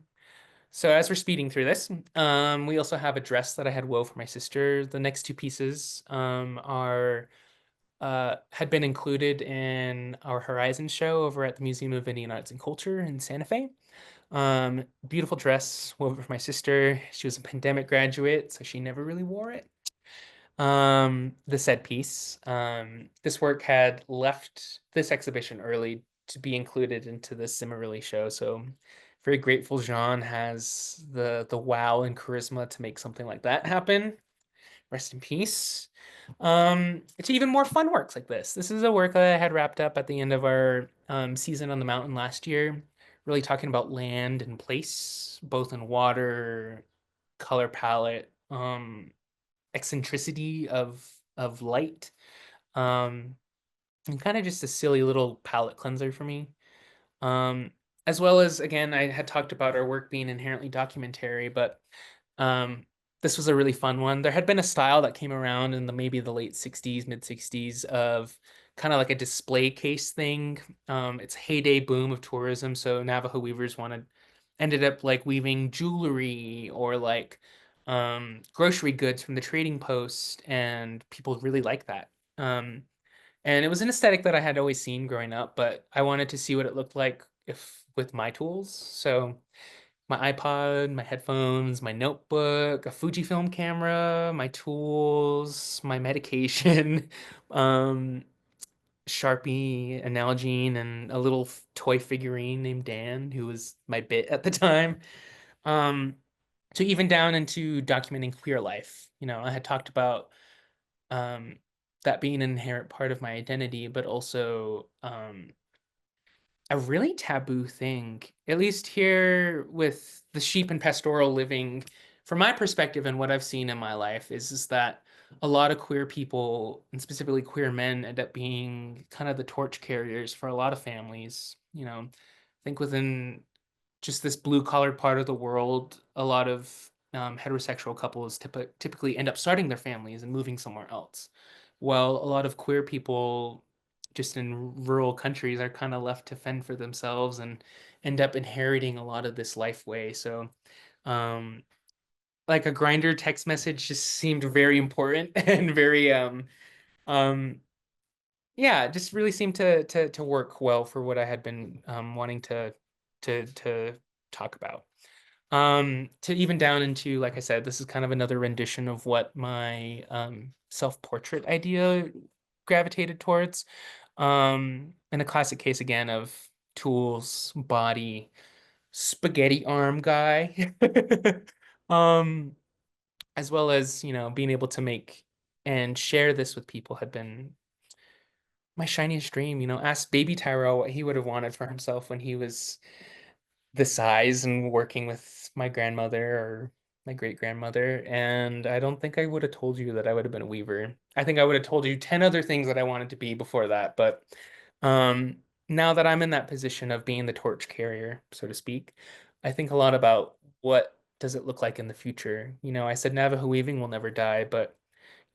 so as we're speeding through this, we also have a dress that I had wove for my sister. The next two pieces are had been included in our Horizon show over at the Museum of Indian Arts and Culture in Santa Fe. Beautiful dress woven for my sister. She was a pandemic graduate, so she never really wore it. The said piece. This work had left this exhibition early to be included into the Zimmerli show, so very grateful Jean has the wow and charisma to make something like that happen. Rest in peace. It's even more fun works like this. This is a work that I had wrapped up at the end of our season on the mountain last year, really talking about land and place, both in water, color palette, eccentricity of light, um, and kind of just a silly little palette cleanser for me. Um, as well as, again, I had talked about our work being inherently documentary, but um, this was a really fun one. There had been a style that came around in maybe the late 60s, mid 60s of kind of like a display case thing. It's heyday boom of tourism, so Navajo weavers ended up like weaving jewelry or like grocery goods from the trading post, and people really like that. Um, and it was an aesthetic that I had always seen growing up, but I wanted to see what it looked like if with my tools. So my iPod, my headphones, my notebook, a Fujifilm camera, my tools, my medication, um, Sharpie, an Nalgene, and a little toy figurine named Dan, who was my bit at the time. Um, so even down into documenting queer life. I had talked about um, that being an inherent part of my identity, but also a really taboo thing, at least here with the sheep and pastoral living, from my perspective and what I've seen in my life, is that a lot of queer people, and specifically queer men, end up being kind of the torch carriers for a lot of families. I think within just this blue collar part of the world, a lot of heterosexual couples typically end up starting their families and moving somewhere else. While a lot of queer people just in rural countries are kind of left to fend for themselves and end up inheriting a lot of this life way. So, um, like a grinder text message just seemed very important and very um yeah, just really seemed to work well for what I had been wanting to talk about. To even down into, like I said, this is kind of another rendition of what my self-portrait idea gravitated towards. In a classic case again of tools, body, spaghetti arm guy. um, as well as, being able to make and share this with people had been my shiniest dream. Ask baby Tyrell what he would have wanted for himself when he was this size and working with my grandmother or my great grandmother. And I don't think I would have told you that I would have been a weaver. I think I would have told you 10 other things that I wanted to be before that. But um, now that I'm in that position of being the torch carrier, so to speak, I think a lot about what does it look like in the future. I said Navajo weaving will never die, but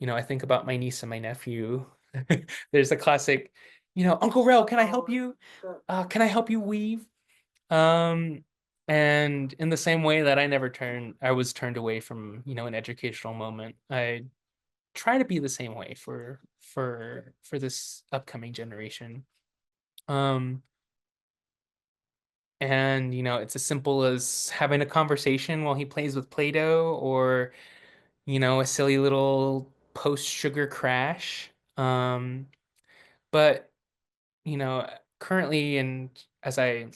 I think about my niece and my nephew. There's a classic, Uncle Rel, can I help you? Can I help you weave? Um, and in the same way that I was turned away from, an educational moment. I try to be the same way for this upcoming generation. Um, and it's as simple as having a conversation while he plays with Play-Doh, or, a silly little post-sugar crash. But, you know, currently, and as I'm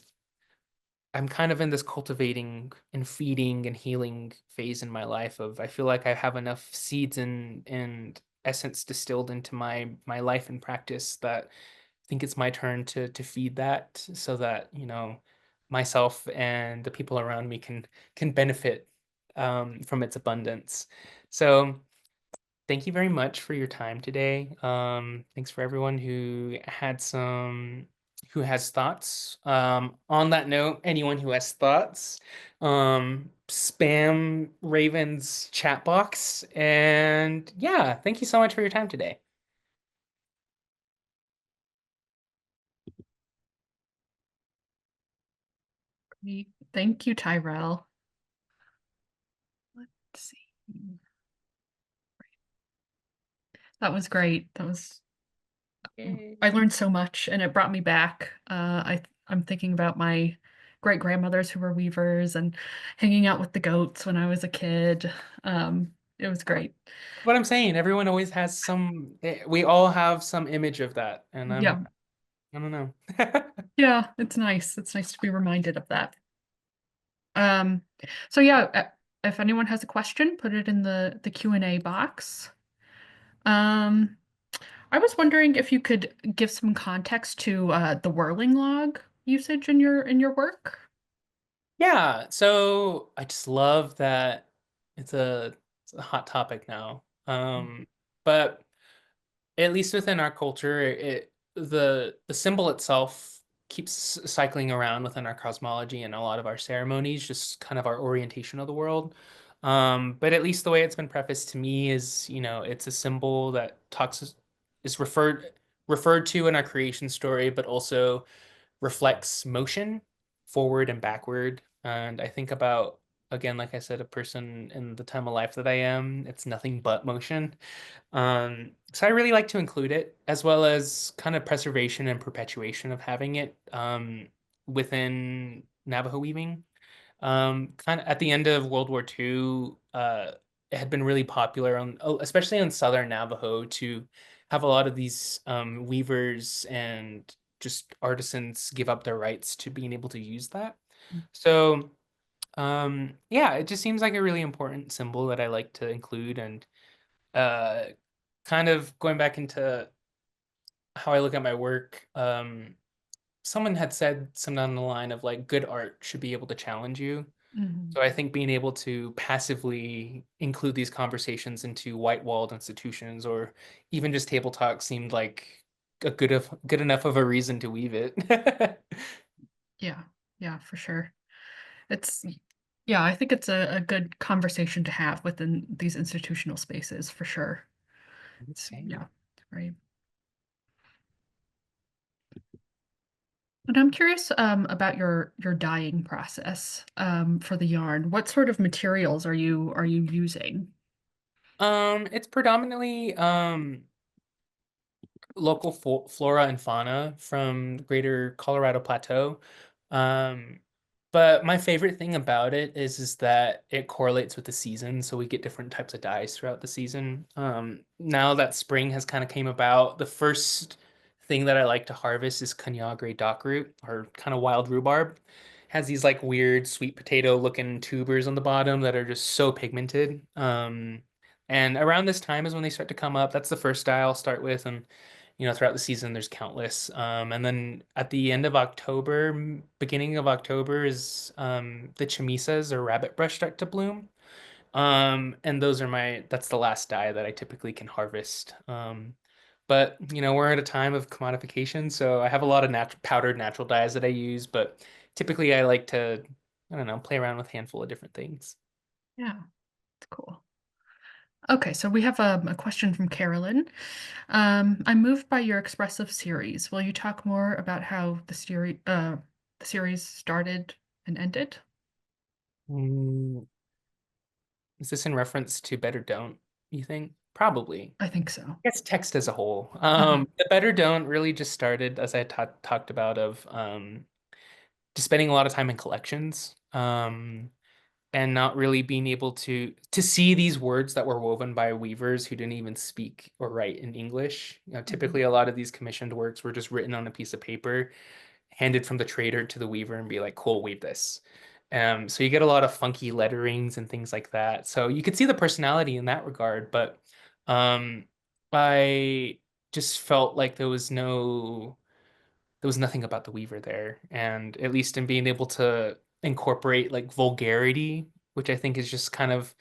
kind of in this cultivating and feeding and healing phase in my life of I feel like I have enough seeds and essence distilled into my life and practice that I think it's my turn to feed that, so that, myself and the people around me can benefit from its abundance. So thank you very much for your time today. Thanks for everyone who has thoughts. On that note, anyone who has thoughts, spam Raven's chat box. And yeah, thank you so much for your time today. Great. Thank you, Tyrell. Let's see. That was great. I Yay. learned so much and it brought me back. I'm thinking about my great grandmothers who were weavers and hanging out with the goats when I was a kid. It was great. What I'm saying, everyone always has we all have some image of that, and Yeah. I don't know. Yeah, it's nice. It's nice to be reminded of that. Um, so yeah, if anyone has a question, put it in the Q&A box. Um, I was wondering if you could give some context to the whirling log usage in your work. Yeah, so I just love that it's a hot topic now. But at least within our culture, the symbol itself keeps cycling around within our cosmology and a lot of our ceremonies, just kind of our orientation of the world. But at least the way it's been prefaced to me is, it's a symbol that talks is referred to in our creation story, but also reflects motion forward and backward. And I think about, again, like I said, a person in the time of life that I am, it's nothing but motion. So I really like to include it, as well as kind of preservation and perpetuation of having it within Navajo weaving. Kind of at the end of World War II, it had been really popular especially on Southern Navajo, to have a lot of these weavers and just artisans give up their rights to being able to use that. So, yeah, it just seems like a really important symbol that I like to include. And uh, kind of going back into how I look at my work, someone had said something on the line of like good art should be able to challenge you. Mhm. So I think being able to passively include these conversations into white-walled institutions or even just table talk seemed like a good enough of a reason to weave it. Yeah, yeah, for sure. It's yeah, I think it's a good conversation to have within these institutional spaces for sure. Same. Yeah, right. And I'm curious about your dyeing process for the yarn. What sort of materials are you using? It's predominantly local flora and fauna from the greater Colorado Plateau. Um, but my favorite thing about it is that it correlates with the season, so we get different types of dyes throughout the season. Now that spring has kind of came about, the first thing that I like to harvest is Kanyagre dockroot, or kind of wild rhubarb. Has these like weird sweet potato looking tubers on the bottom that are just so pigmented. And around this time is when they start to come up. That's the first style I'll start with, and throughout the season there's countless. And then at the end of October, beginning of October is the chamisas or rabbit brush start to bloom. And that's the last dye that I typically can harvest. But we're at a time of commodification, so I have a lot of powdered natural dyes that I use, but typically I like to, I don't know, play around with a handful of different things. Yeah, it's cool. Okay, so we have a question from Carolyn. I'm moved by your expressive series. Will you talk more about how the series started and ended? Mm, is this in reference to Better Don't, you think? Probably. I think so. I guess text as a whole. Uh-huh. The Better Don't really just started, as I talked about, of just spending a lot of time in collections. And not really being able to see these words that were woven by weavers who didn't even speak or write in English. Mhm. Typically a lot of these commissioned works were just written on a piece of paper, handed from the trader to the weaver and be like, cool, weave this. So you get a lot of funky letterings and things like that. So you could see the personality in that regard, but um, I just felt like there was nothing about the Weaver there. And at least in being able to incorporate like vulgarity, which I think is just kind of,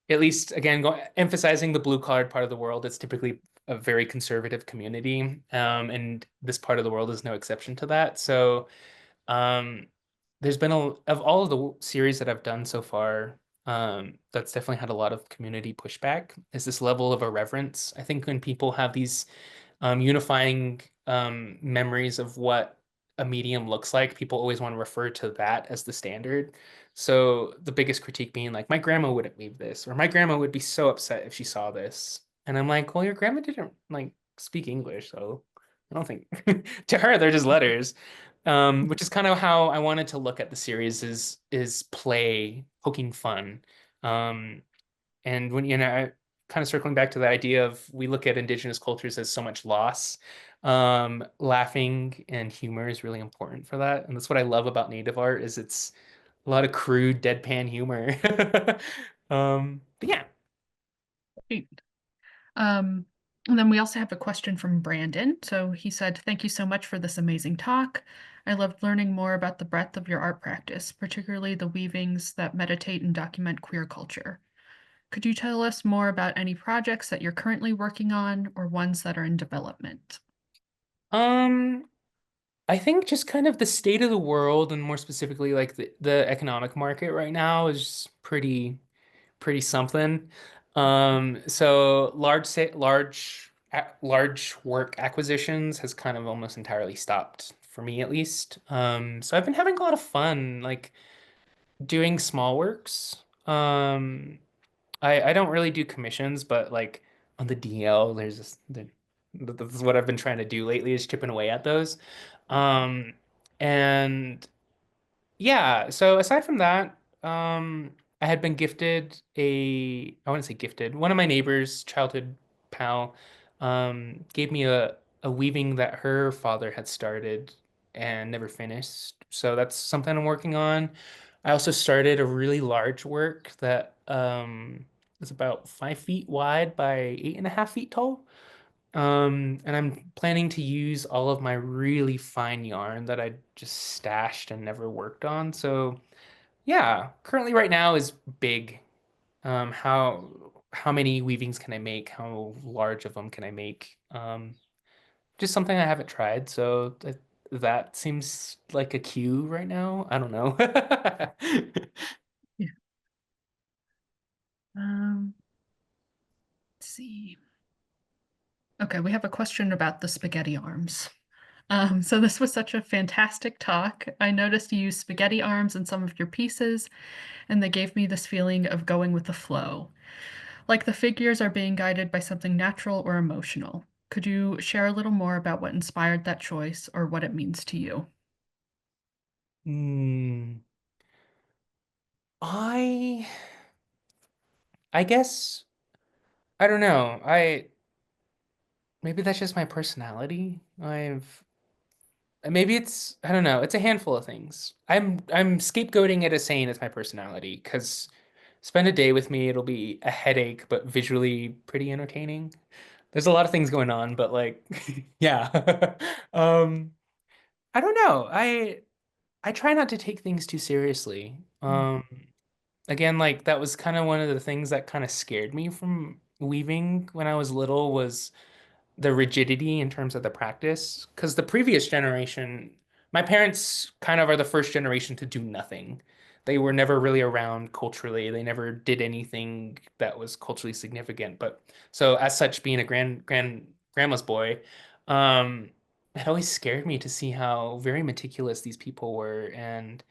at least again, emphasizing the blue collared part of the world, it's typically a very conservative community. And this part of the world is no exception to that. So um, there's been of all of the series that I've done so far, that's definitely had a lot of community pushback, is this level of irreverence. I think when people have these unifying memories of what a medium looks like, people always want to refer to that as the standard. So the biggest critique being like, my grandma wouldn't leave this, or my grandma would be so upset if she saw this. And I'm like, well, your grandma didn't like speak English, so I don't think to her they're just letters. Which is kind of how I wanted to look at the series is play, poking fun. Um, and when, kind of circling back to the idea of we look at indigenous cultures as so much loss, laughing and humor is really important for that. And that's what I love about native art is it's a lot of crude, deadpan humor. But yeah. Great. Um, and then we also have a question from Brandon. So he said, "Thank you so much for this amazing talk. I loved learning more about the breadth of your art practice, particularly the weavings that meditate and document queer culture. Could you tell us more about any projects that you're currently working on or ones that are in development?" Um, I think just kind of the state of the world and more specifically like the economic market right now is pretty something. So large work acquisitions has kind of almost entirely stopped for me at least. So I've been having a lot of fun like doing small works. I don't really do commissions, but like on the DL, this is what I've been trying to do lately is chipping away at those. Um, and yeah, so aside from that, I had been gifted I wouldn't say gifted, one of my neighbors, childhood pal, gave me a weaving that her father had started and never finished. So that's something I'm working on. I also started a really large work that is about 5 feet wide by 8.5 feet tall. And I'm planning to use all of my really fine yarn that I just stashed and never worked on. So yeah, currently right now is big. How many weavings can I make? How large of them can I make? Just something I haven't tried. So that seems like a cue right now. I don't know. Yeah. Um, let's see. Okay, we have a question about the spaghetti arms. So this was such a fantastic talk. I noticed you used spaghetti arms in some of your pieces, and they gave me this feeling of going with the flow, like the figures are being guided by something natural or emotional. Could you share a little more about what inspired that choice or what it means to you? Hmm. I I guess I don't know. I maybe that's just my personality. Maybe it's I don't know. It's a handful of things. I'm scapegoating it as saying it's my personality because spend a day with me. It'll be a headache, but visually pretty entertaining. There's a lot of things going on, but like, yeah. Um, I don't know. I try not to take things too seriously. Again, like that was kind of one of the things that kind of scared me from weaving when I was little was the rigidity in terms of the practice. Because the previous generation, my parents kind of are the first generation to do nothing. They were never really around culturally. They never did anything that was culturally significant. But so as such, being a grandma's boy, um, it always scared me to see how very meticulous these people were. And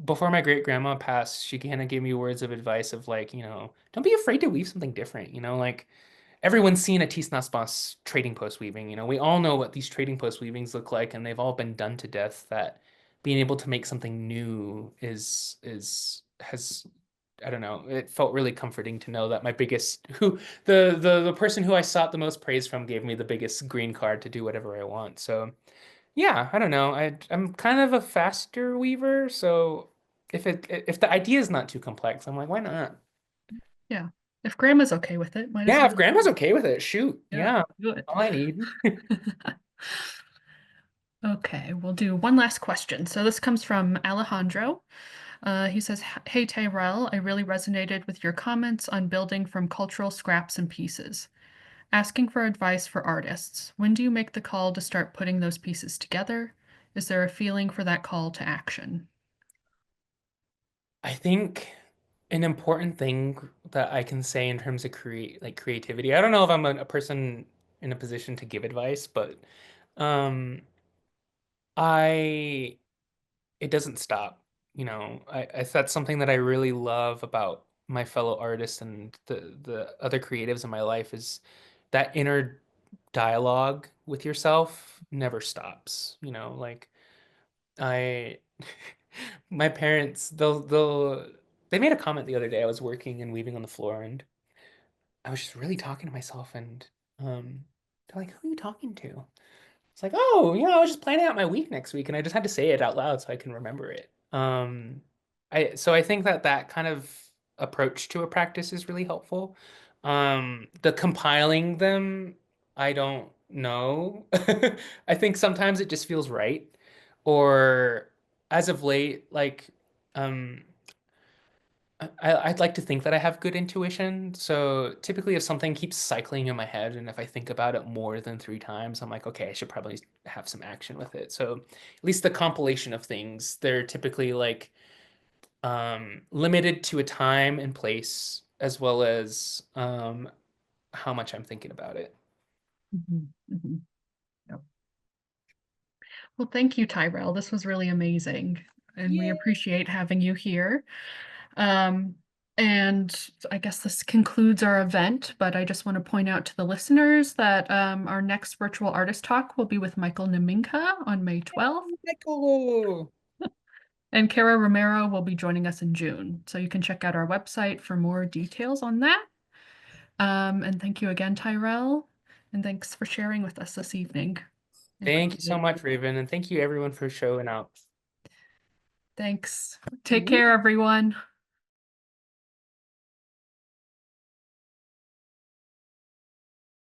before my great grandma passed, she kind of gave me words of advice of like, don't be afraid to weave something different. Like everyone's seen a Tisnaspas trading post weaving. We all know what these trading post weavings look like, and they've all been done to death. That being able to make something new is has I don't know. It felt really comforting to know that my biggest who the person who I sought the most praise from gave me the biggest green card to do whatever I want. So yeah, I don't know. I'm kind of a faster weaver, so if the idea is not too complex, I'm like, why not? Yeah. If grandma's okay with it, might as Yeah, if well. grandma's okay with it, shoot. Yeah, Yeah, do it. all I need. Okay, we'll do one last question. So this comes from Alejandro. He says, "Hey Tyrell, I really resonated with your comments on building from cultural scraps and pieces. Asking for advice for artists. When do you make the call to start putting those pieces together? Is there a feeling for that call to action?" I think an important thing that I can say in terms of creativity. I don't know if I'm a person in a position to give advice, but um I it doesn't stop. That's something that I really love about my fellow artists and the other creatives in my life is that inner dialogue with yourself never stops. Like I my parents they made a comment the other day. I was working and weaving on the floor and I was just really talking to myself and they're like, who are you talking to? It's like, oh, I was just planning out my week next week, and I just had to say it out loud so I can remember it. I think that kind of approach to a practice is really helpful. The compiling them, I don't know. I think sometimes it just feels right, or as of late, like, um, I'd like to think that I have good intuition. So typically, if something keeps cycling in my head, and if I think about it more than 3 times, I'm like, okay, I should probably have some action with it. So at least the compilation of things, they're typically like limited to a time and place, as well as how much I'm thinking about it. Mhm, mhm. Yep. Well, thank you, Tyrell. This was really amazing, and we Yeah. appreciate having you here. Um, and I guess this concludes our event, but I just want to point out to the listeners that our next virtual artist talk will be with Michael Naminka on May 12th, Michael. and Cara Romero will be joining us in June. So you can check out our website for more details on that. And thank you again, Tyrell, and thanks for sharing with us this evening. I Thank you appreciate so it. much, Raven, and thank you everyone for showing up. Thanks. Take care, everyone.